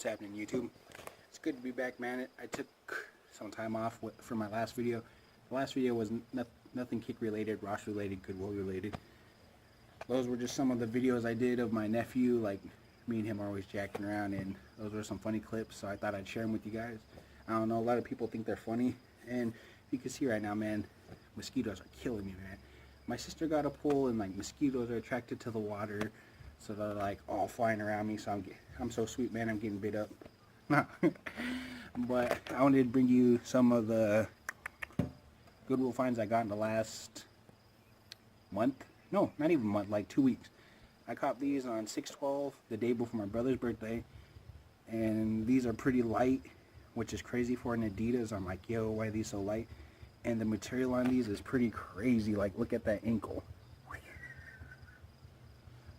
What's happening, YouTube? It's good to be back, man. I took some time off for my last video. The last video was nothing kick related, Rosh related, Goodwill related. Those were just some of the videos I did of my nephew. Like, me and him are always jacking around, and those were some funny clips, so I thought I'd share them with you guys. I don't know, a lot of people think they're funny, and you can see right now, man, mosquitoes are killing me, man. My sister got a pool, and like mosquitoes are attracted to the water, so they're like all flying around me. So I'm so sweet, man. I'm getting bit up. But I wanted to bring you some of the Goodwill finds I got in the last month. No, not even a month, like 2 weeks. I caught these on 6/12, the day before my brother's birthday, and these are pretty light, which is crazy for an Adidas. I'm like, yo, why are these so light? And the material on these is pretty crazy. Like, look at that ankle.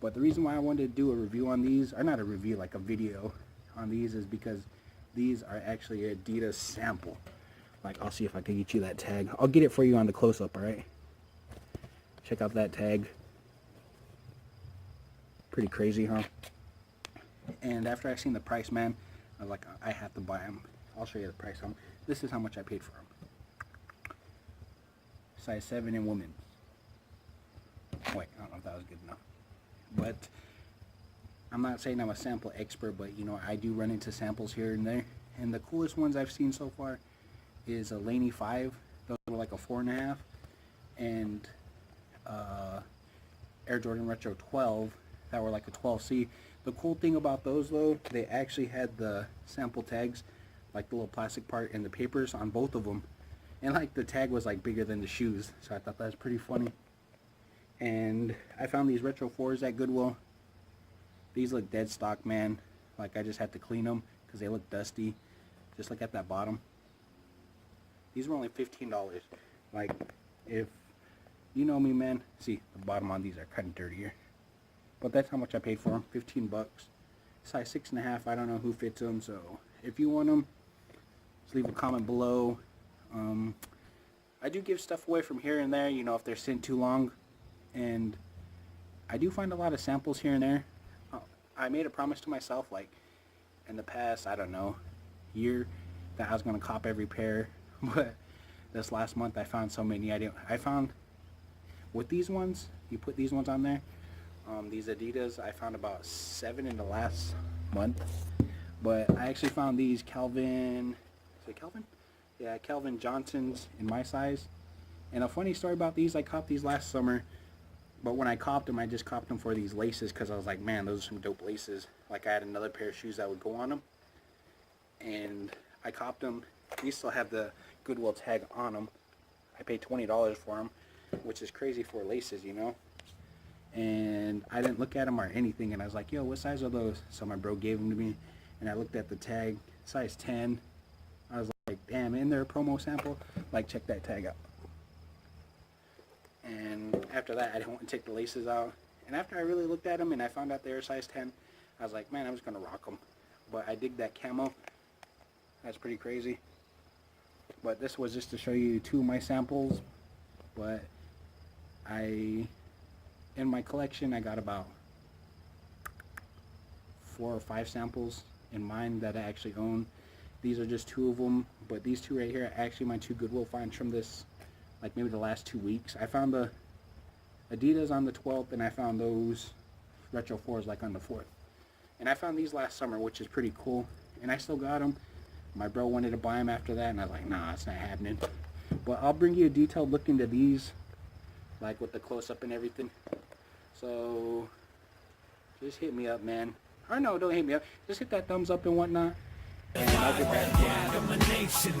But the reason why I wanted to do a review on these, or not a review, like a video on these, is because these are actually an Adidas sample. Like, I'll see if I can get you that tag. I'll get it for you on the close-up, alright? Check out that tag. Pretty crazy, huh? And after I seen the price, man, I was like, I have to buy them. I'll show you the price. This is how much I paid for them. Size 7 in women. Wait, I don't know if that was good enough. But I'm not saying I'm a sample expert, but you know, I do run into samples here and there. And the coolest ones I've seen so far is a Laney 5. Those are like a 4.5. And Air Jordan Retro 12 that were like a 12C. The cool thing about those, though, they actually had the sample tags, like the little plastic part and the papers on both of them. And like the tag was like bigger than the shoes, so I thought that was pretty funny. And I found these Retro 4s at Goodwill. These look dead stock, man. Like, I just had to clean them because they look dusty. Just look at that bottom. These were only $15. Like, if you know me, man, see, the bottom on these are kind of dirtier. But that's how much I paid for them, 15 bucks. Size 6.5, I don't know who fits them, so if you want them, just leave a comment below. I do give stuff away from here and there, you know, if they're sent too long. And I do find a lot of samples here and there. I made a promise to myself, like, in the past, I don't know, year, that I was going to cop every pair. But this last month, I found so many. I found, with these ones, you put these ones on there, these Adidas, I found about 7 in the last month. But I actually found these Calvin, is it Calvin? Yeah, Calvin Johnsons in my size. And a funny story about these, I copped these last summer. But when I copped them, I just copped them for these laces because I was like, man, those are some dope laces. Like, I had another pair of shoes that would go on them. And I copped them. These still have the Goodwill tag on them. I paid $20 for them, which is crazy for laces, you know. And I didn't look at them or anything. And I was like, yo, what size are those? So my bro gave them to me. And I looked at the tag, size 10. I was like, damn, in their promo sample, like, check that tag out. And after that, I didn't want to take the laces out. And after I really looked at them and I found out they were size 10, I was like, man, I'm just going to rock them. But I dig that camo. That's pretty crazy. But this was just to show you 2 of my samples. But in my collection, I got about 4 or 5 samples in mine that I actually own. These are just 2 of them. But these 2 right here are actually my 2 Goodwill finds from this, like, maybe the last 2 weeks. I found the Adidas on the 12th, and I found those Retro 4s like on the 4th. And I found these last summer, which is pretty cool. And I still got them. My bro wanted to buy them after that, and I was like, nah, it's not happening. But I'll bring you a detailed look into these, like with the close-up and everything. So just hit me up, man. Or no, don't hit me up. Just hit that thumbs up and whatnot. And I'll get back to you.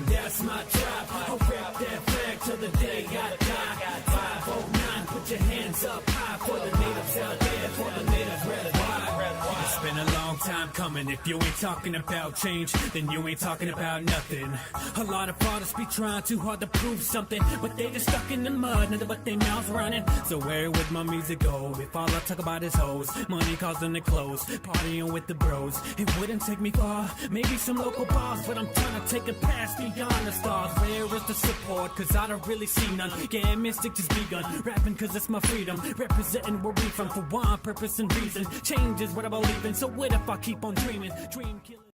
That's my job. I'll rep that flag till the day I die. 509, put your hands up high for the natives out there, for the natives red and white. It's been a long time coming. If you ain't talking about change, then you ain't talking about nothing. A lot of artists be trying too hard to prove something, but they just stuck in the mud, nothing but their mouths running. So where would my music go if all I talk about is hoes, money causing the clothes, partying with the bros? It wouldn't take me far, maybe some local bars, but I'm trying to take it past beyond the stars. Where is the support? Cause I don't really see none. Getting mystic just begun, rapping cause it's my freedom, representing where we from for one purpose and reason. Change is what I believe in, so what if I keep on dreaming? Dream killer.